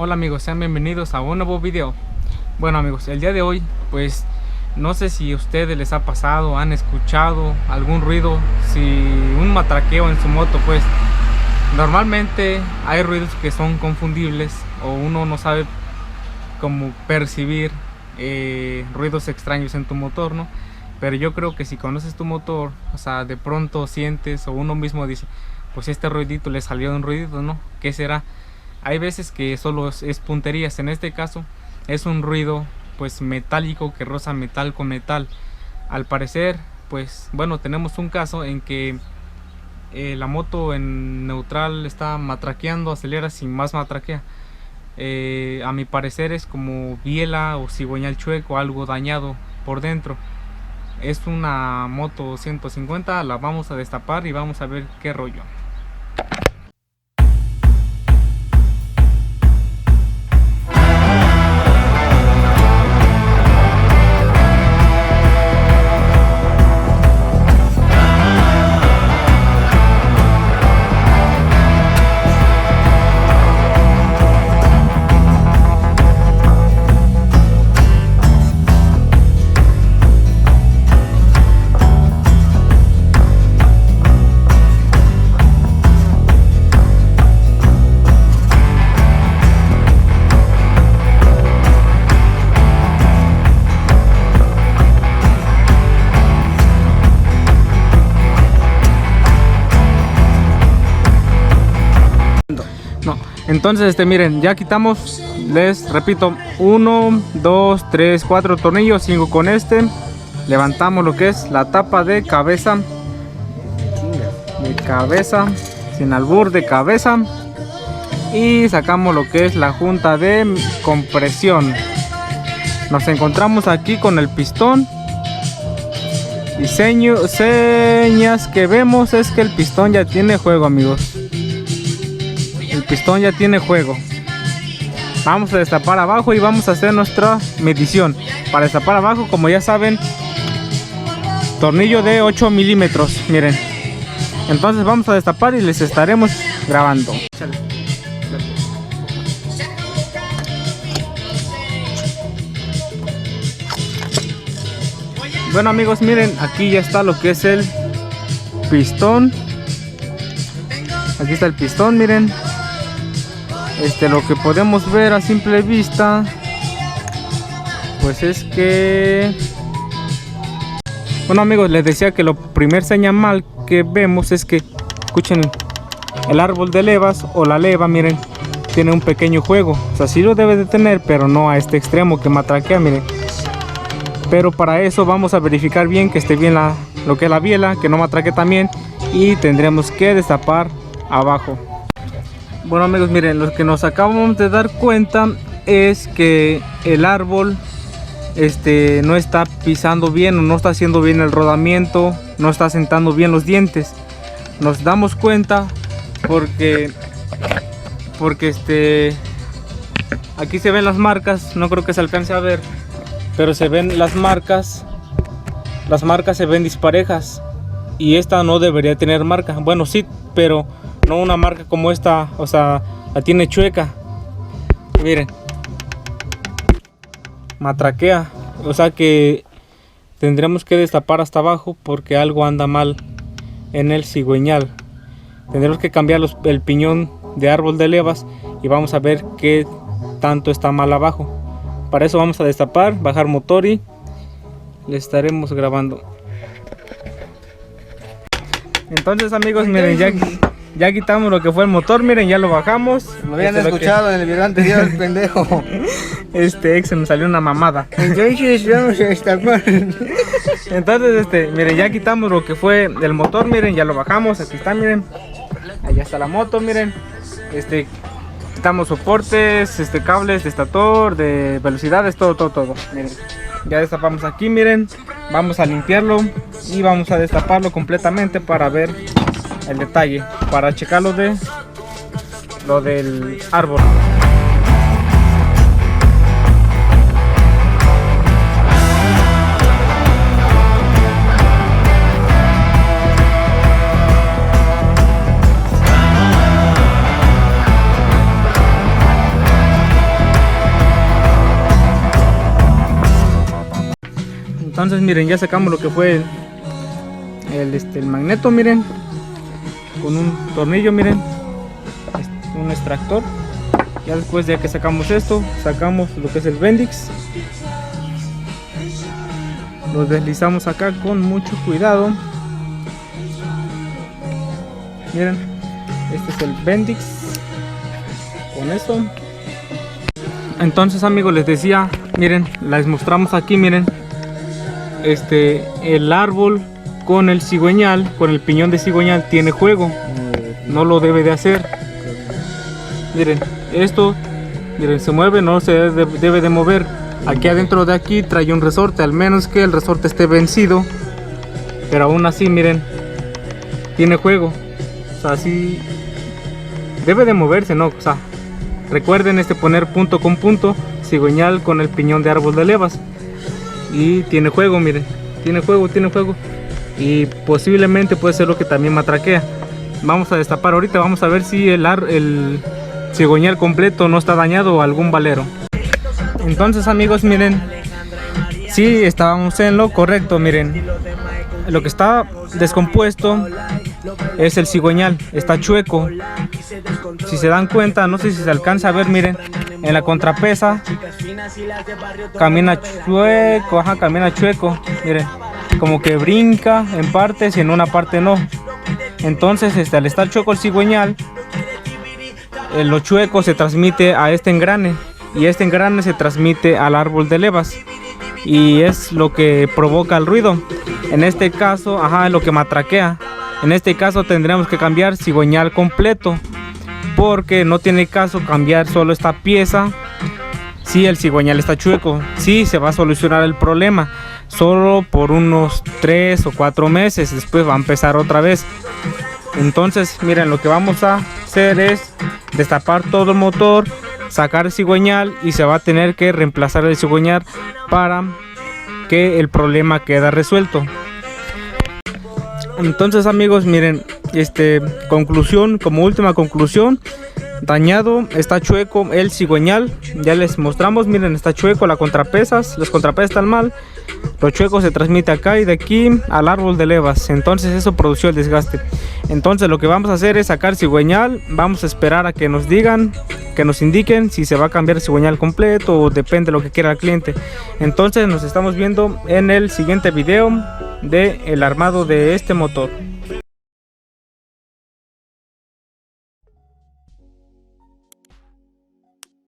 Hola amigos, sean bienvenidos a un nuevo video. Bueno amigos, el día de hoy pues no sé si a ustedes les ha pasado, han escuchado algún ruido, si un matraqueo en su moto. Pues normalmente hay ruidos que son confundibles o uno no sabe cómo percibir ruidos extraños en tu motor, ¿no? Pero yo creo que si conoces tu motor, o sea, de pronto sientes o uno mismo dice, pues este ruidito le salió un ruidito, ¿no? ¿Qué será? Hay veces que solo es punterías. En este caso es un ruido pues metálico que roza metal con metal. Al parecer, pues bueno, tenemos un caso en que la moto en neutral está matraqueando, acelera sin más matraquea. A mi parecer es como biela o cigüeñal chueco, algo dañado por dentro. Es una moto 150, la vamos a destapar y vamos a ver qué rollo. Entonces miren, ya quitamos, les repito, 1, 2, 3, 4 tornillos, 5 con este. Levantamos lo que es la tapa de cabeza, sin albur, de cabeza, y sacamos lo que es la junta de compresión. Nos encontramos aquí con el pistón y señas que vemos es que el pistón ya tiene juego, amigos. El pistón ya tiene juego. Vamos a destapar abajo y vamos a hacer nuestra medición. Para destapar abajo, como ya saben, tornillo de 8 milímetros. Miren. Entonces vamos a destapar y les estaremos grabando. Bueno amigos, miren, aquí ya está lo que es el pistón. Aquí está el pistón, miren. Lo que podemos ver a simple vista pues es que, bueno amigos, les decía que lo primer señal que vemos es que, escuchen, el árbol de levas o la leva, miren, tiene un pequeño juego. O sea, sí lo debe de tener, pero no a este extremo que matraquea, miren. Pero para eso vamos a verificar bien que esté bien lo que es la biela, que no matraquee también, y tendremos que destapar abajo. Bueno amigos, miren, lo que nos acabamos de dar cuenta es que el árbol no está pisando bien, o no está haciendo bien el rodamiento, no está sentando bien los dientes. Nos damos cuenta porque aquí se ven las marcas, no creo que se alcance a ver, pero se ven las marcas se ven disparejas y esta no debería tener marca. Bueno, sí, pero no una marca como esta, o sea, la tiene chueca. Miren, matraquea, o sea que tendremos que destapar hasta abajo porque algo anda mal en el cigüeñal. Tendremos que cambiar el piñón de árbol de levas y vamos a ver qué tanto está mal abajo. Para eso vamos a destapar, bajar motor y le estaremos grabando. Entonces amigos, miren, ya quitamos lo que fue el motor, miren, ya lo bajamos. Lo habían escuchado en el video anterior, el pendejo. Se me salió una mamada. Entonces vamos a destapar. Entonces, miren, ya quitamos lo que fue el motor, miren, ya lo bajamos, aquí está, miren. Allá está la moto, miren. Quitamos soportes, cables de estator, de velocidades, todo. Miren, ya destapamos aquí, miren. Vamos a limpiarlo y vamos a destaparlo completamente para ver el detalle, para checar lo del árbol. Entonces miren, ya sacamos lo que fue el magneto, miren, con un tornillo, miren, un extractor. Ya después de que sacamos esto, sacamos lo que es el Bendix. Lo deslizamos acá con mucho cuidado. Miren, este es el Bendix. Con esto. Entonces amigos, les decía, miren, les mostramos aquí, miren, el árbol con el cigüeñal, con el piñón de cigüeñal tiene juego. No lo debe de hacer. Miren, esto, miren, se mueve, no se debe de mover. Aquí adentro de aquí trae un resorte, al menos que el resorte esté vencido, pero aún así, miren, tiene juego. O sea, así debe de moverse, ¿no? O sea, recuerden poner punto con punto, cigüeñal con el piñón de árbol de levas. Y tiene juego, miren, tiene juego. Y posiblemente puede ser lo que también matraquea. Vamos a destapar ahorita, vamos a ver si el cigüeñal completo no está dañado o algún valero. Entonces amigos, miren, sí, estábamos en lo correcto. Miren, lo que está descompuesto es el cigüeñal, está chueco. Si se dan cuenta, no sé si se alcanza a ver, miren, en la contrapesa camina chueco, camina chueco, miren, como que brinca en partes y en una parte no. Entonces al estar chueco el cigüeñal, lo chueco se transmite a este engrane, y este engrane se transmite al árbol de levas, y es lo que provoca el ruido. En este caso, lo que matraquea. En este caso tendremos que cambiar cigüeñal completo, porque no tiene caso cambiar solo esta pieza si el cigüeñal está chueco. Sí, se va a solucionar el problema solo por unos 3 o 4 meses, después va a empezar otra vez. Entonces miren, lo que vamos a hacer es destapar todo el motor, sacar el cigüeñal, y se va a tener que reemplazar el cigüeñal para que el problema quede resuelto. Entonces amigos, miren, conclusión, como última conclusión, dañado, está chueco el cigüeñal. Ya les mostramos, miren, está chueco las contrapesas están mal. Lo chueco se transmite acá y de aquí al árbol de levas. Entonces eso produció el desgaste. Entonces lo que vamos a hacer es sacar cigüeñal. Vamos a esperar a que nos digan, que nos indiquen si se va a cambiar el cigüeñal completo o depende de lo que quiera el cliente. Entonces nos estamos viendo en el siguiente video de el armado de este motor.